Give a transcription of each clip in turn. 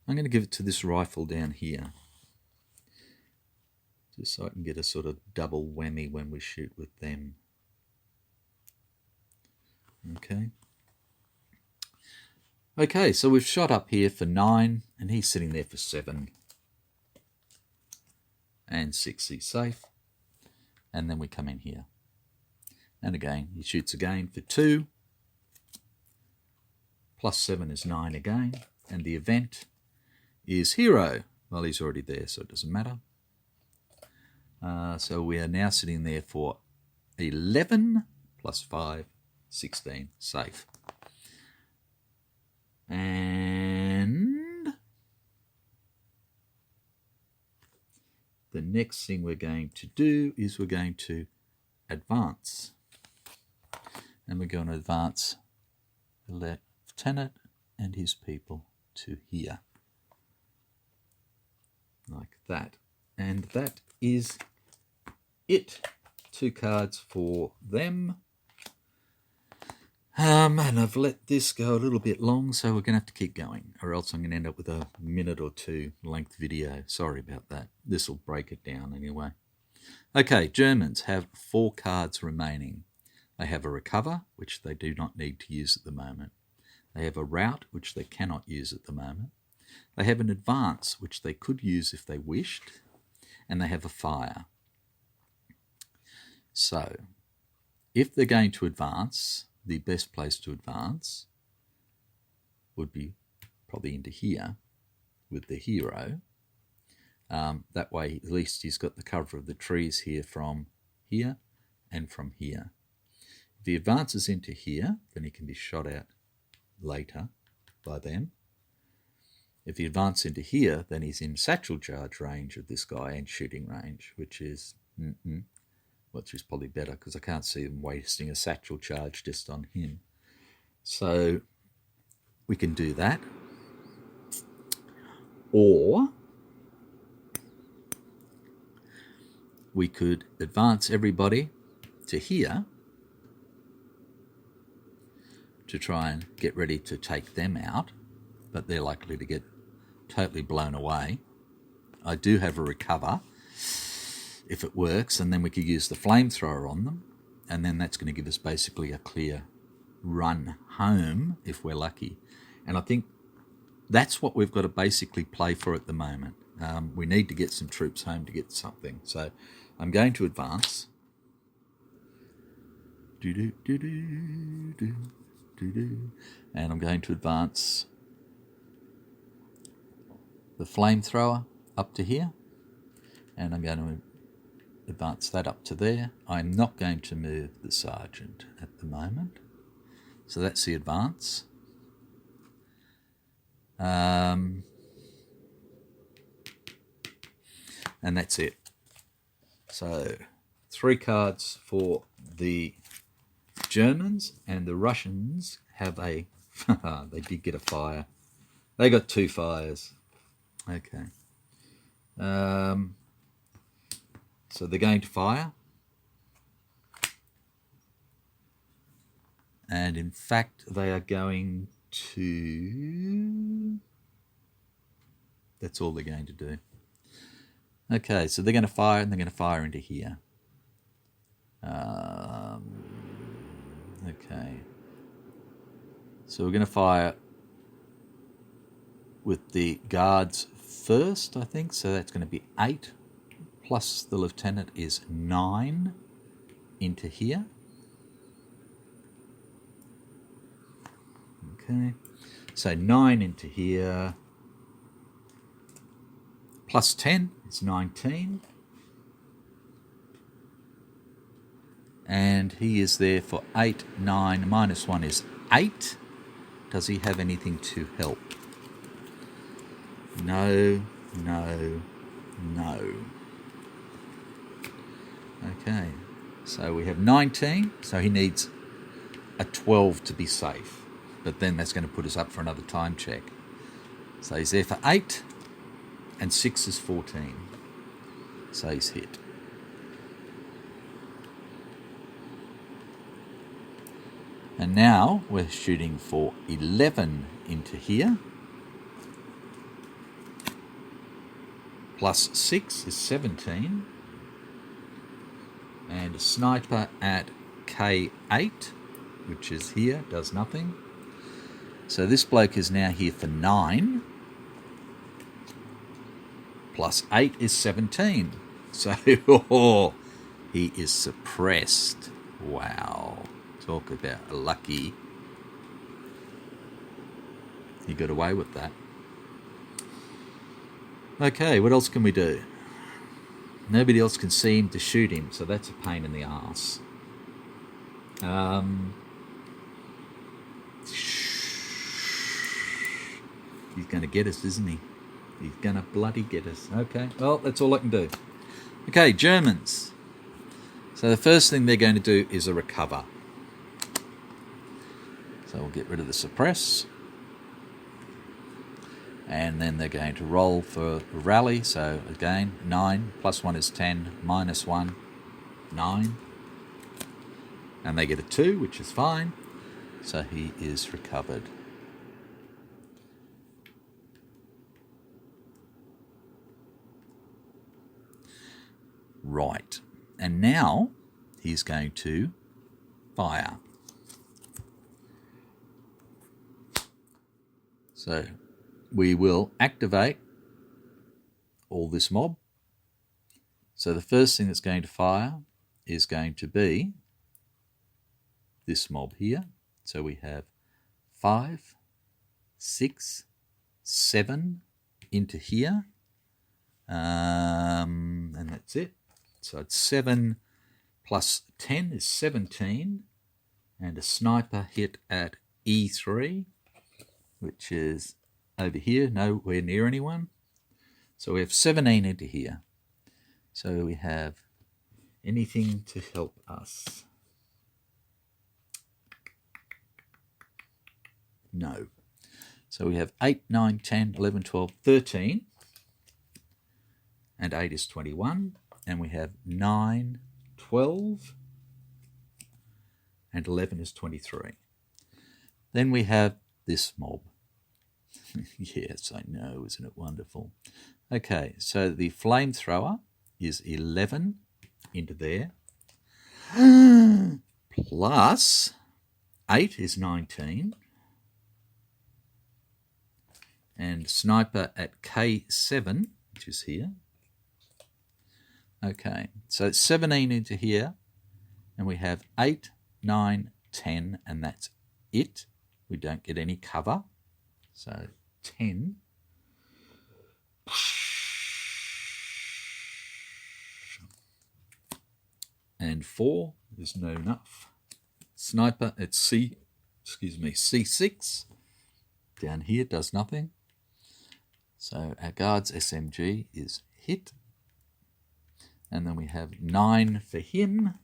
I'm going to give it to this rifle down here, just so I can get a sort of double whammy when we shoot with them. Okay, so we've shot up here for 9, and he's sitting there for 7. And 6, he's safe. And then we come in here. And again, he shoots again for 2. Plus 7 is 9 again. And the event is hero. Well, he's already there, so it doesn't matter. So we are now sitting there for 11 plus 5, 16, safe. And the next thing we're going to do is we're going to advance. And we're going to advance the lieutenant and his people to here. Like that. And that is it. 2 cards for them. And I've let this go a little bit long, so we're going to have to keep going, or else I'm going to end up with a minute or 2 length video. Sorry about that. This will break it down anyway. Okay, Germans have 4 cards remaining. They have a recover, which they do not need to use at the moment. They have a rout, which they cannot use at the moment. They have an advance, which they could use if they wished. And they have a fire. So, if they're going to advance, the best place to advance would be probably into here with the hero. That way, at least he's got the cover of the trees here from here and from here. If he advances into here, then he can be shot at later by them. If he advances into here, then he's in satchel charge range of this guy and shooting range, which is probably better because I can't see them wasting a satchel charge just on him. So we can do that. Or we could advance everybody to here to try and get ready to take them out, but they're likely to get totally blown away. I do have a recover if it works, and then we could use the flamethrower on them, and then that's going to give us basically a clear run home if we're lucky. And I think that's what we've got to basically play for at the moment. We need to get some troops home to get something. So I'm going to advance. And I'm going to advance the flamethrower up to here, and I'm going to advance that up to there. I'm not going to move the sergeant at the moment. So that's the advance. And that's it. So 3 cards for the Germans, and the Russians have a they did get a fire. They got 2 fires. Okay. So they're going to fire. And in fact, they are going to... That's all they're going to do. Okay, so they're going to fire, and they're going to fire into here. Okay. So we're going to fire with the guards first, I think. So that's going to be 8. Plus the lieutenant is 9 into here. Okay, so 9 into here. Plus 10 is 19. And he is there for 8, 9, minus 1 is 8. Does he have anything to help? No, no, no. Okay, so we have 19, so he needs a 12 to be safe. But then that's going to put us up for another time check. So he's there for 8, and 6 is 14. So he's hit. And now we're shooting for 11 into here. plus 6 is 17. And a sniper at K8, which is here, does nothing. So this bloke is now here for 9. Plus 8 is 17. So he is suppressed. Wow. Talk about lucky. He got away with that. Okay, what else can we do? Nobody else can see him to shoot him, so that's a pain in the arse. He's going to get us, isn't he? He's going to bloody get us. Okay, well, that's all I can do. Okay, Germans. So the first thing they're going to do is a recover. So we'll get rid of the suppress. And then they're going to roll for rally. So again, 9 plus 1 is 10, minus 1, 9. And they get a 2, which is fine. So he is recovered. Right. And now he's going to fire. So we will activate all this mob. So the first thing that's going to fire is going to be this mob here. So we have 5, 6, 7 into here. And that's it. So it's 7 plus 10 is 17. And a sniper hit at E3, which is over here, nowhere near anyone. So we have 17 into here. So we have anything to help us? No. So we have 8, 9, 10, 11, 12, 13. And 8 is 21. And we have 9, 12. And 11 is 23. Then we have this mob. Yes, I know, isn't it wonderful? Okay, so the flamethrower is 11 into there. Plus 8 is 19. And sniper at K7, which is here. Okay, so it's 17 into here. And we have 8, 9, 10, and that's it. We don't get any cover. So 10. And 4 is not enough. Sniper at C6. Down here does nothing. So our guard's SMG is hit. And then we have 9 for him.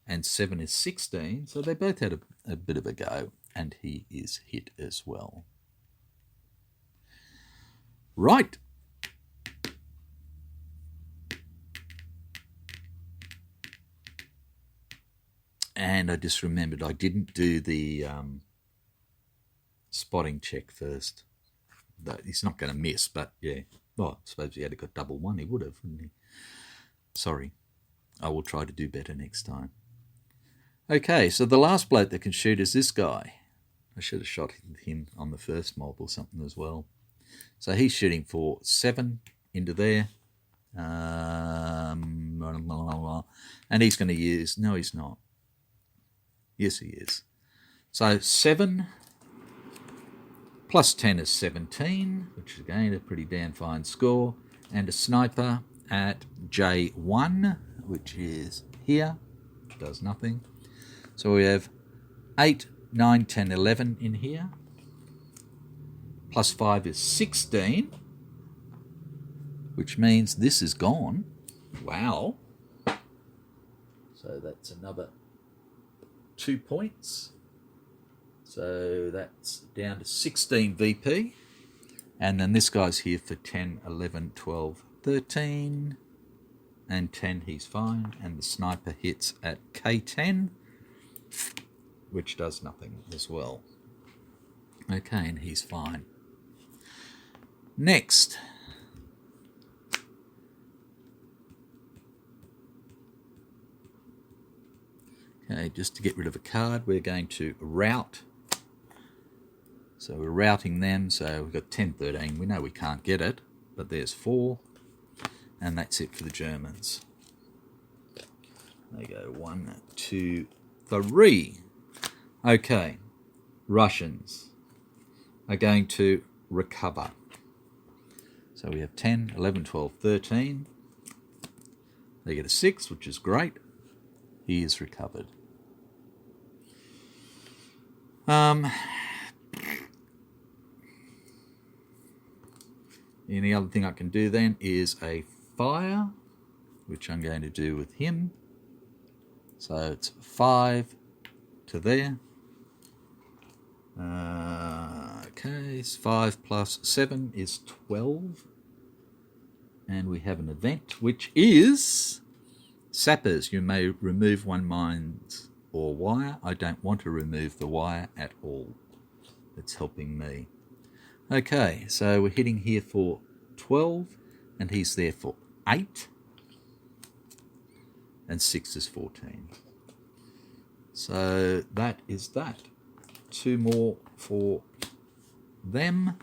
And 7 is 16. So they both had a bit of a go. And he is hit as well. Right. And I just remembered I didn't do the spotting check first. He's not going to miss, but yeah. Well, I suppose he had got double 1, he would have, wouldn't he? Sorry. I will try to do better next time. Okay, so the last bloke that can shoot is this guy. I should have shot him on the first mob or something as well. So he's shooting for 7 into there. And he's going to use... No, he's not. Yes, he is. So 7 plus 10 is 17, which is again a pretty damn fine score. And a sniper at J1, which is here. Does nothing. So we have 8, 9, 10, 11 in here. Plus 5 is 16, which means this is gone. Wow. So that's another 2 points. So that's down to 16 VP. And then this guy's here for 10, 11, 12, 13. And 10, he's fine. And the sniper hits at K10, which does nothing as well. Okay, and he's fine. Next, Okay, just to get rid of a card, we're going to rout. So we're routing them, so we've got 10, 13. We know we can't get it, but there's 4, and that's it for the Germans. They go 1, 2, 3. Okay, Russians are going to recover. So we have 10, 11, 12, 13. They get a 6, which is great. He is recovered. Any other thing I can do then is a fire, which I'm going to do with him. So it's 5 to there. Okay, it's 5 plus 7 is 12. And we have an event, which is sappers. You may remove 1 mines or wire. I don't want to remove the wire at all. It's helping me. Okay, so we're hitting here for 12, and he's there for 8, and 6 is 14. So that is that. 2 more for them.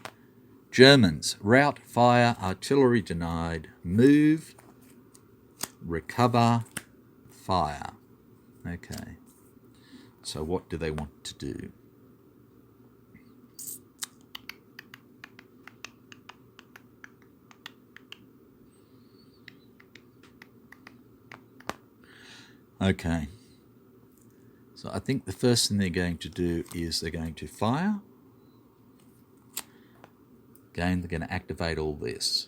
Germans, rout, fire, artillery denied, move, recover, fire. Okay, so what do they want to do? Okay, so I think the first thing they're going to do is they're going to fire. Again, they're going to activate all this.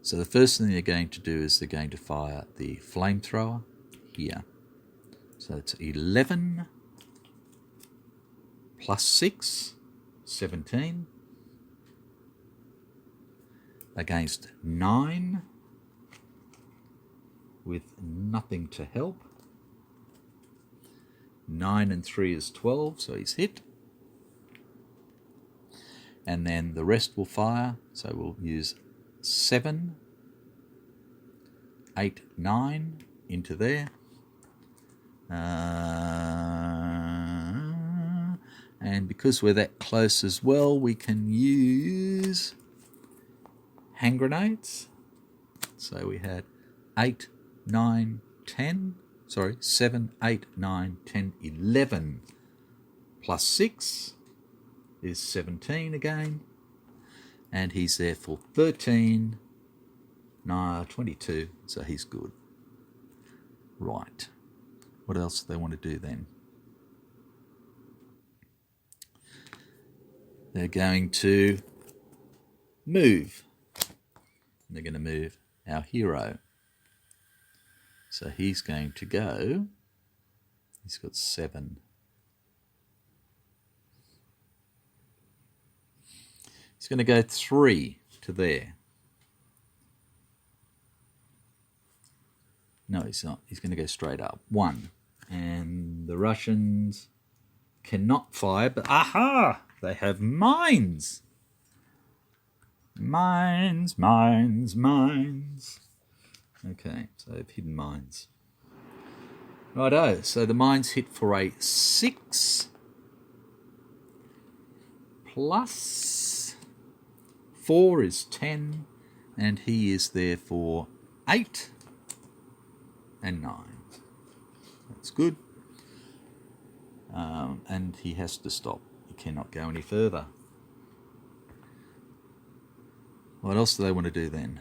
So the first thing they're going to do is they're going to fire the flamethrower here. So it's 11 plus 6, 17, against 9 with nothing to help. 9 and 3 is 12, so he's hit. And then the rest will fire, so we'll use 7, 8, 9 into there. And because we're that close as well, we can use hand grenades. So we had 8, 9, 10, 7, 8, 9, 10, 11 plus 6 is 17 again, and he's there for 13, 22, so he's good. Right, what else do they want to do then? They're going to move. They're going to move our hero. So he's going to go, he's got 7. He's going to go 3 to there. No, he's not. He's going to go straight up. 1. And the Russians cannot fire, but aha! They have mines. Mines, mines, mines. Okay, so they've hidden mines. Righto, so the mines hit for a 6 plus 4 is 10, and he is there for 8 and 9. That's good. And he has to stop. He cannot go any further. What else do they want to do then?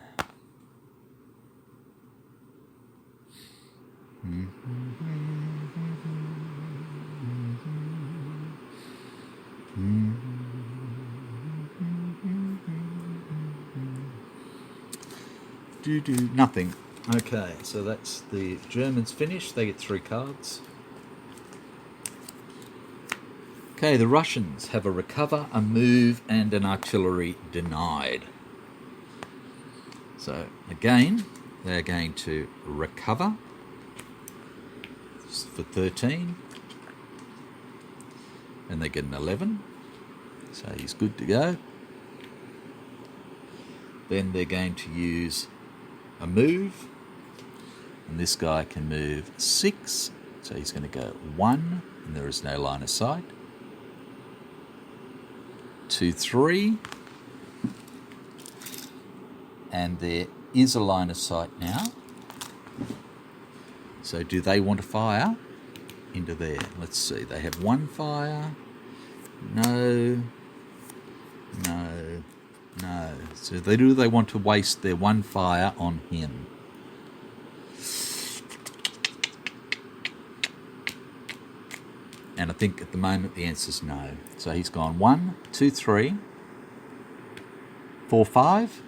Nothing. Okay, so that's the Germans finished. They get 3 cards. Okay, the Russians have a recover, a move, and an artillery denied. So again, they're going to recover for 13, and they get an 11, so he's good to go. Then they're going to use a move, And this guy can move 6, so he's going to go 1, and there is no line of sight. 2, 3, and there is a line of sight now. So do they want to fire into there? Let's see, they have 1 fire. No, no, no. So do they want to waste their 1 fire on him? And I think at the moment the answer is no. So he's gone 1, 2, 3, 4, 5.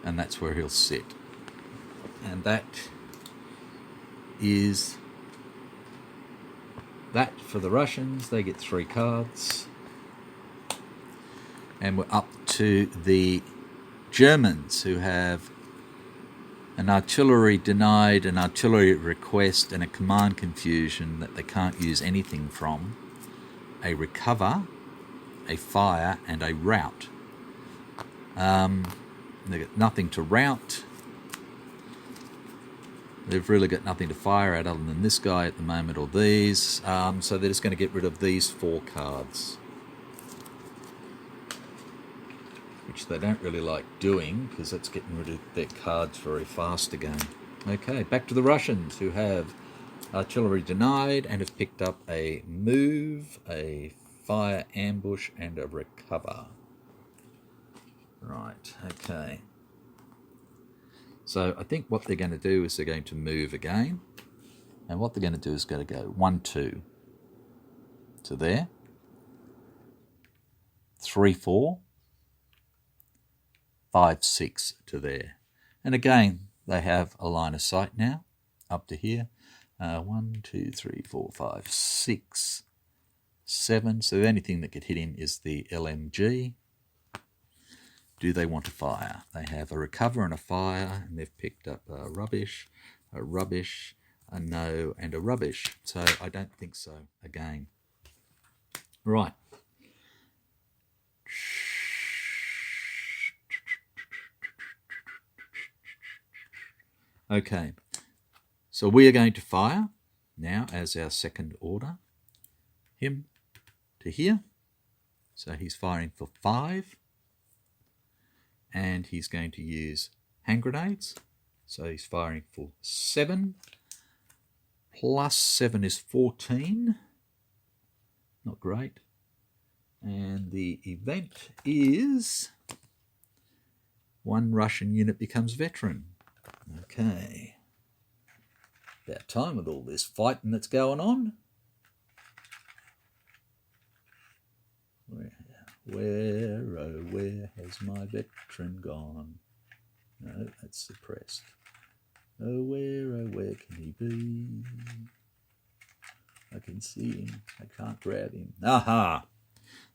And that's where he'll sit. And that is that for the Russians. They get 3 cards. And we're up to the Germans, who have an artillery denied, an artillery request, and a command confusion that they can't use anything from, a recover, a fire, and a rout. They've got nothing to rout. They've really got nothing to fire at other than this guy at the moment, or these. So they're just going to get rid of these 4 cards, which they don't really like doing because that's getting rid of their cards very fast again. Okay, back to the Russians, who have artillery denied and have picked up a move, a fire, ambush, and a recover. Right, okay. So I think what they're going to do is they're going to move again. And what they're going to do is going to go 1, 2 to there. 3, 4. 5, 6 to there. And again, they have a line of sight now up to here. 1, 2, 3, 4, 5, 6, 7. So the only thing that could hit him is the LMG. Do they want to fire? They have a recover and a fire, and they've picked up a rubbish, a no, and a rubbish. So I don't think so again. Right. Okay, so we are going to fire now as our second order. Him to here. So he's firing for 5. And he's going to use hand grenades. So he's firing for 7. Plus 7 is 14. Not great. And the event is 1 Russian unit becomes veteran. Okay. About time with all this fighting that's going on. Where, oh, where has my veteran gone? No, that's suppressed. Oh, where can he be? I can see him. I can't grab him. Aha!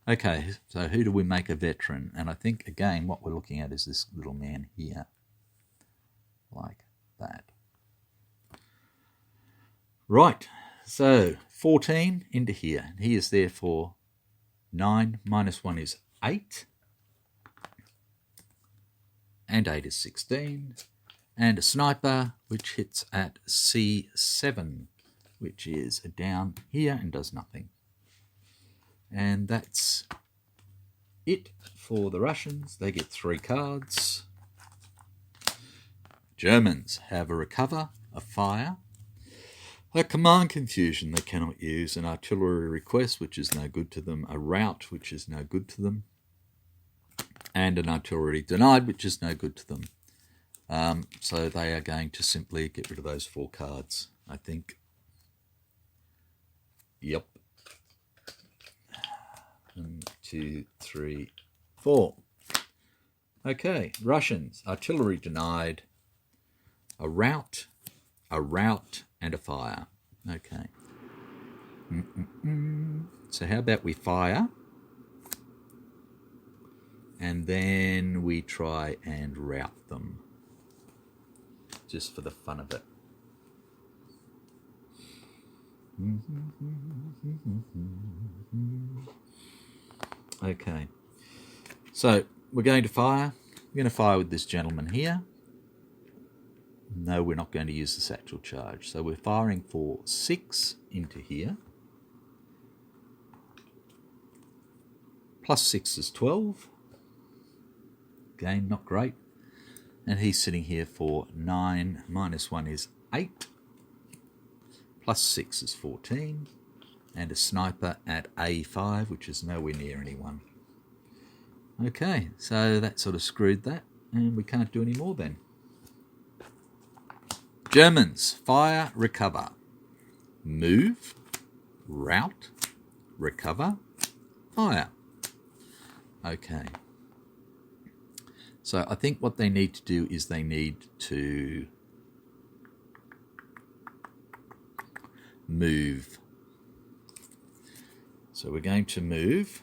Okay, so who do we make a veteran? And I think, again, what we're looking at is this little man here. Like that. Right, so 14 into here. He is there for 9 minus 1 is 8. And 8 is 16. And a sniper, which hits at C7, which is down here and does nothing. And that's it for the Russians. They get 3 cards. Germans have a recover, a fire, a command confusion they cannot use, an artillery request, which is no good to them, a rout, which is no good to them, and an artillery denied, which is no good to them. So they are going to simply get rid of those 4 cards, I think. Yep. 1, 2, 3, 4. Okay, Russians, artillery denied, a rout, and a fire. Okay. So how about we fire, and then we try and rout them, just for the fun of it. Okay. So we're going to fire. We're going to fire with this gentleman here. No, we're not going to use the satchel charge. So we're firing for 6 into here. Plus 6 is 12. Again, not great. And he's sitting here for 9. Minus 1 is 8. Plus 6 is 14. And a sniper at A5, which is nowhere near anyone. Okay, so that sort of screwed that. And we can't do any more then. Germans, fire, recover. Move, route, recover, fire. Okay. So I think what they need to do is they need to move. So we're going to move,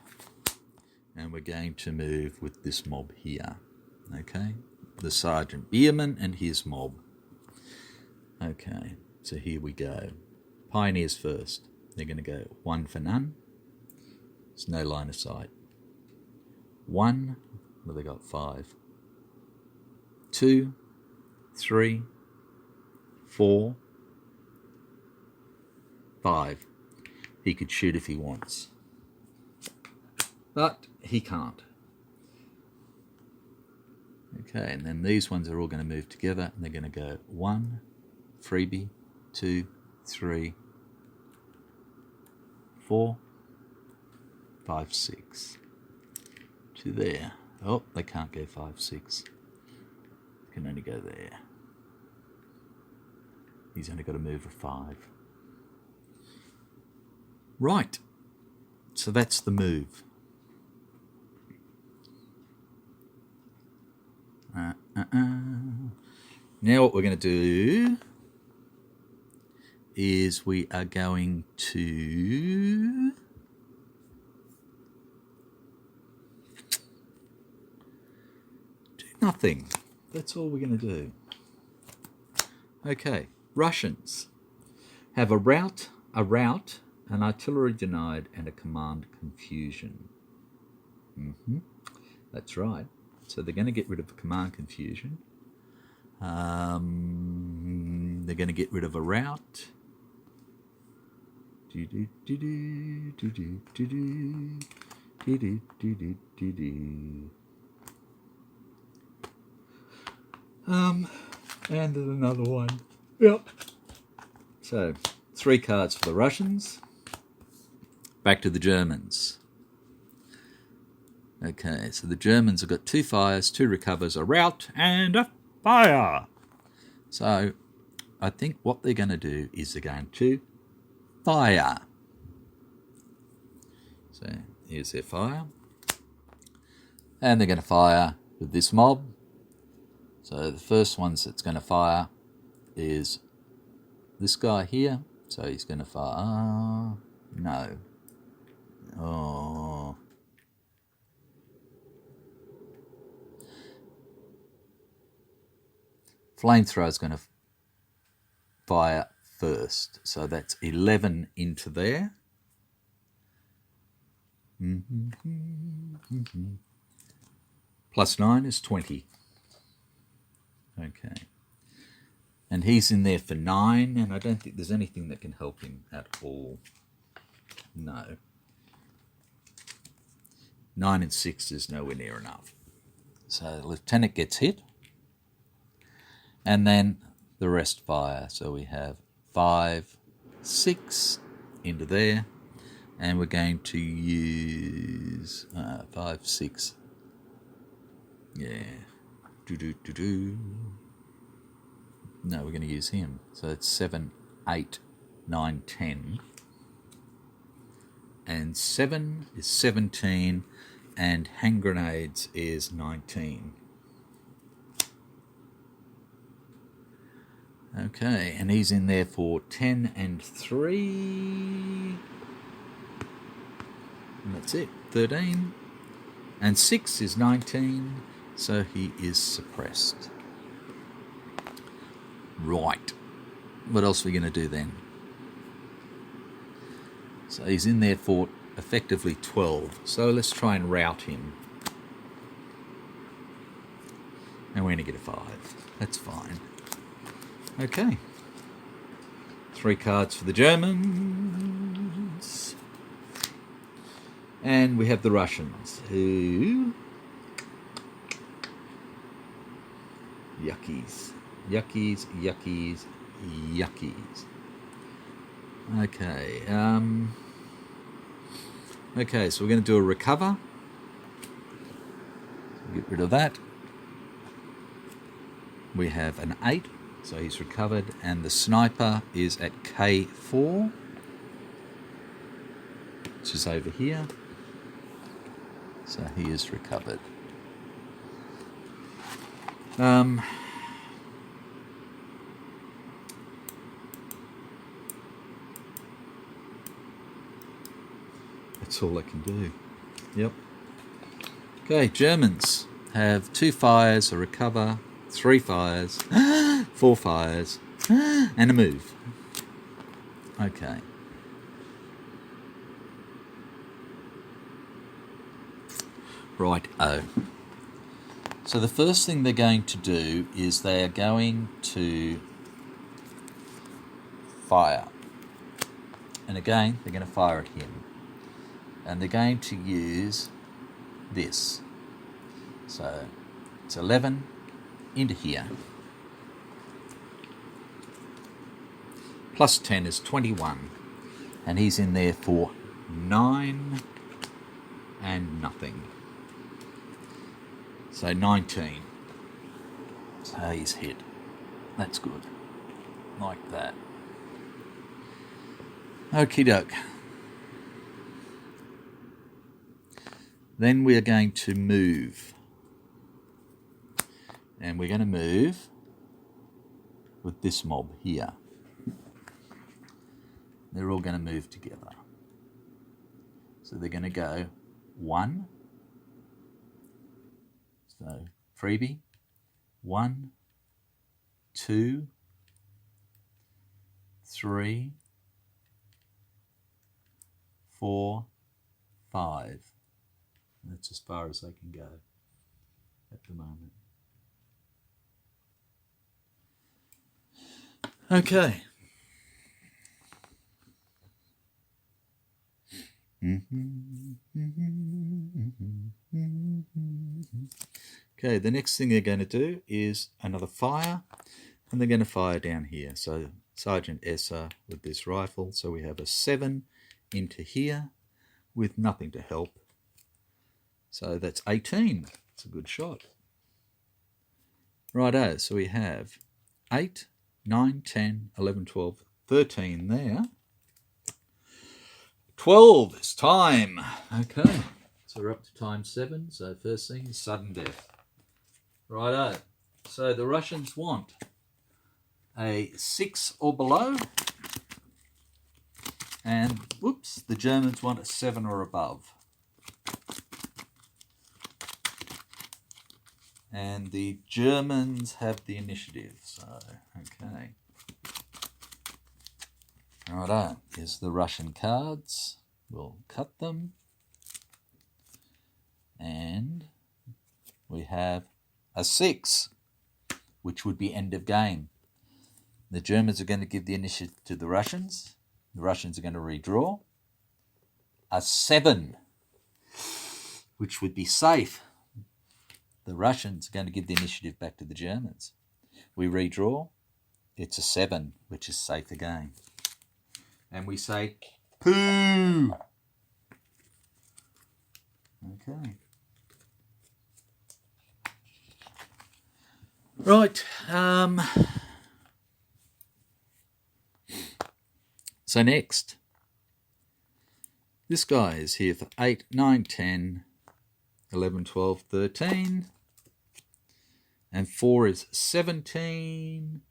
and we're going to move with this mob here. Okay, the Sergeant Bierman and his mob. Okay, so here we go. Pioneers first. They're going to go 1 for none. There's no line of sight. 1, well, they got 5. 2, 3, 4, 5. He could shoot if he wants, but he can't. Okay, and then these ones are all going to move together, and they're going to go 1, freebie, 2, 3, 4, 5, 6. To there. Oh, they can't go 5, 6. They can only go there. He's only got to move a 5. Right. So that's the move. Now what we're going to do is we are going to do nothing. That's all we're going to do. Okay, Russians have a route, an artillery denied, and a command confusion. That's right. So they're going to get rid of a command confusion. They're going to get rid of a route. And there's another one. Yep. So 3 cards for the Russians. Back to the Germans. Okay, so the Germans have got 2 fires, 2 recovers, a rout, and a fire. So I think what they're going to do is they're going to fire. So here's their fire. And they're going to fire with this mob. So the first ones that's going to fire is this guy here. So he's going to fire. No. Oh. Flamethrower is going to fire first. So that's 11 into there. Plus 9 is 20. Okay. And he's in there for 9, and I don't think there's anything that can help him at all. No. 9 and 6 is nowhere near enough. So the lieutenant gets hit. And then the rest fire. So we have 5, 6 into there. And we're going to use 5, 6. Yeah. No, we're going to use him. So it's 7, 8, 9, 10. And 7 is 17. And hand grenades is 19. Okay, and he's in there for 10 and 3. And that's it, 13. And 6 is 19, so he is suppressed. Right. What else are we going to do then? So he's in there for effectively 12. So let's try and rout him. And we're going to get a 5. That's fine. Okay. 3 cards for the Germans. And we have the Russians, who... Yuckies. Yuckies, yuckies, yuckies. Okay. Okay, so we're going to do a recover. Get rid of that. We have an 8, so he's recovered, and the sniper is at K4, which is over here. So he is recovered. That's all I can do. Yep. Okay, Germans have 2 fires, a recover, 3 fires, 4 fires, and a move. Okay. Right, so the first thing they're going to do is they are going to fire. And again, they're going to fire at him. And they're going to use this. So it's 11 into here. Plus 10 is 21. And he's in there for 9 and nothing. So 19. So he's hit. That's good. Like that. Okie doke. Then we are going to move. And we're going to move with this mob here. They're all going to move together. So they're going to go 1. So freebie. 1, 2, 3, 4, 5. That's as far as I can go at the moment. Okay. Okay, the next thing they're going to do is another fire, and they're going to fire down here. So Sergeant Esser with this rifle. So we have a 7 into here with nothing to help. So that's 18. It's a good shot. Righto, so we have 8, 9, 10, 11, 12, 13 there. 12 is time. Okay, so we're up to time 7. So first thing is sudden death. Righto, so the Russians want a 6 or below. And, whoops, the Germans want a 7 or above. And the Germans have the initiative, so, okay. Righto, here's the Russian cards. We'll cut them. And we have a 6, which would be end of game. The Germans are going to give the initiative to the Russians. The Russians are going to redraw. A 7, which would be safe. The Russians are going to give the initiative back to the Germans. We redraw. It's a 7, which is safe again. And we say, poo! Okay. Right. So next, this guy is here for 8, 9, 10, 11, 12, 13. And 4 is 17,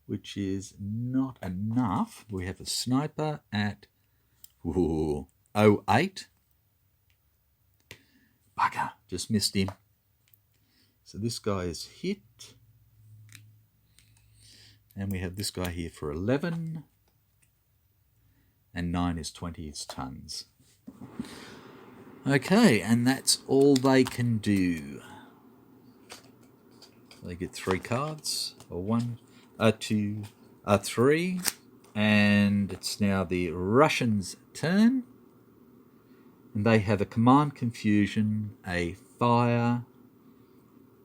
which is not enough. We have a sniper at 08. Bugger, just missed him. So this guy is hit. And we have this guy here for 11. And 9 is 20, it's tons. Okay, and that's all they can do. They get 3 cards, or 1. 3, and it's now the Russians' turn. And they have a command confusion, a fire,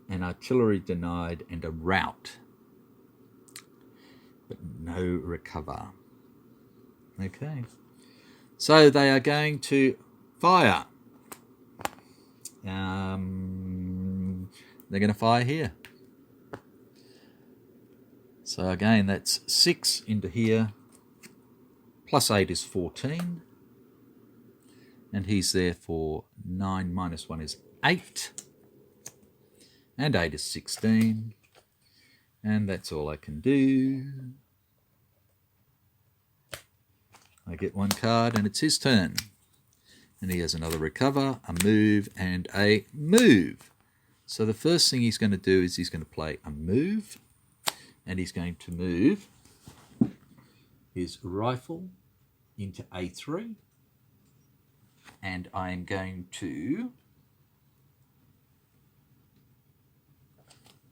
an artillery denied, and a rout. But no recover. Okay. So they are going to fire. They're going to fire here. So again, that's 6 into here. Plus 8 is 14. And he's there for 9 minus 1 is 8. And 8 is 16. And that's all I can do. I get 1 card and it's his turn. And he has another recover, a move, and a move. So the first thing he's going to do is he's going to play a move. And he's going to move his rifle into A3. And I'm going to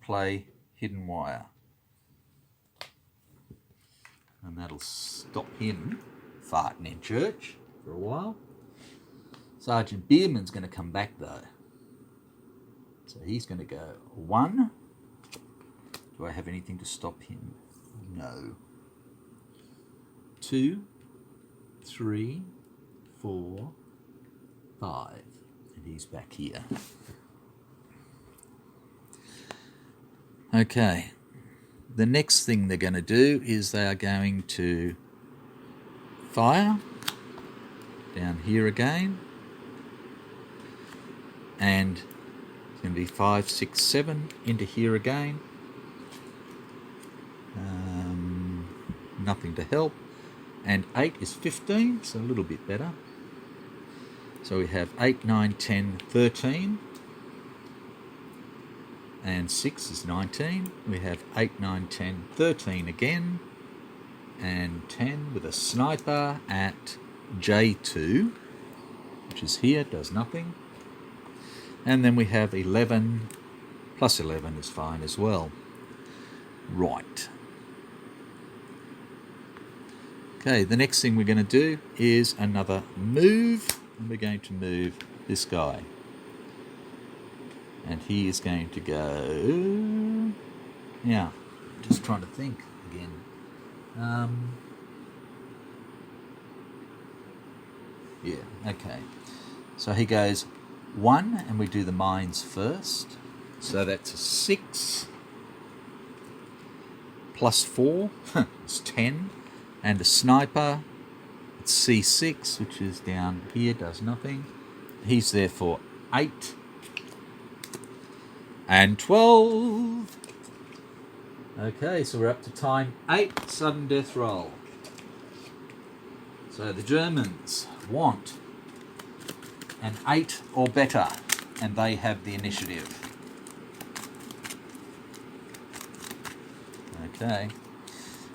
play Hidden Wire. And that'll stop him farting in church for a while. Sergeant Bierman's going to come back though. So he's going to go 1. Do I have anything to stop him? No. 2, 3, 4, 5. And he's back here. Okay. The next thing they're going to do is they are going to fire down here again. And it's going to be 5, 6, 7 into here again. Nothing to help. And 8 is 15, so a little bit better. So we have 8, 9, 10, 13. And 6 is 19. We have 8, 9, 10, 13 again. And 10 with a sniper at J2, which is here, does nothing. And then we have 11, plus 11 is fine as well. Right. Okay, the next thing we're going to do is another move. And we're going to move this guy. And he is going to go... Yeah, just trying to think again. Yeah, okay. So he goes 1, and we do the mines first. So that's a 6. Plus 4, it's 10. And a sniper, it's C6, which is down here, does nothing. He's there for 8. And 12. Okay, so we're up to time 8, sudden death roll. So the Germans want an 8 or better, and they have the initiative. Okay,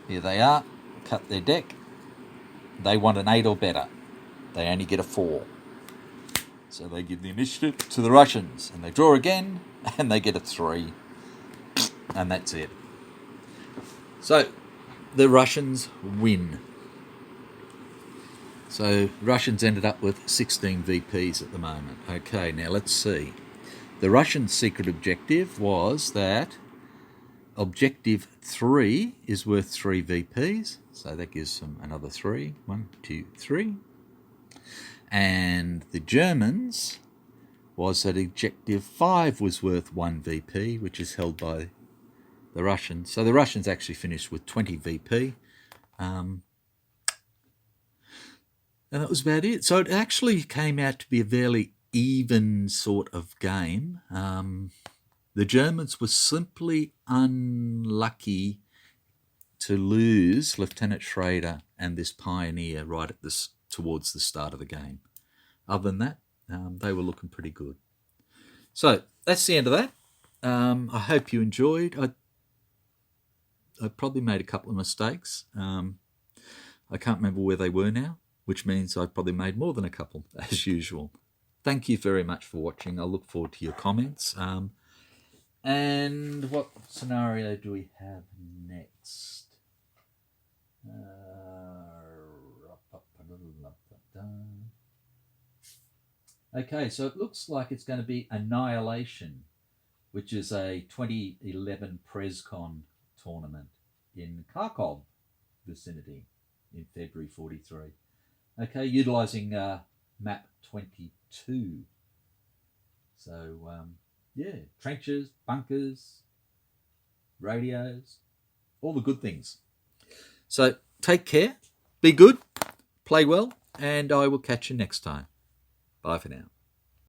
here they are, cut their deck. They want an 8 or better. They only get a 4. So they give the initiative to the Russians, and they draw again, and they get a 3. And that's it. So the Russians win. So Russians ended up with 16 VPs at the moment. Okay, now let's see. The Russian secret objective was that objective 3 is worth 3 VPs. So that gives them another 3. 1, 2, 3. And the Germans was that objective 5 was worth 1 VP, which is held by the Russians. So the Russians actually finished with 20 VP. And that was about it. So it actually came out to be a fairly even sort of game. The Germans were simply unlucky to lose Lieutenant Schrader and this pioneer right at this towards the start of the game. Other than that, they were looking pretty good. So that's the end of that. I hope you enjoyed. I probably made a couple of mistakes. I can't remember where they were now, which means I probably made more than a couple, as usual. Thank you very much for watching. I look forward to your comments. And what scenario do we have next? next. Okay, so it looks like it's going to be Annihilation, which is a 2011 PresCon tournament in Kharkov vicinity in February 43. Okay, utilising map 22. So, yeah, trenches, bunkers, radios, all the good things. So take care, be good, play well, and I will catch you next time. Bye for now.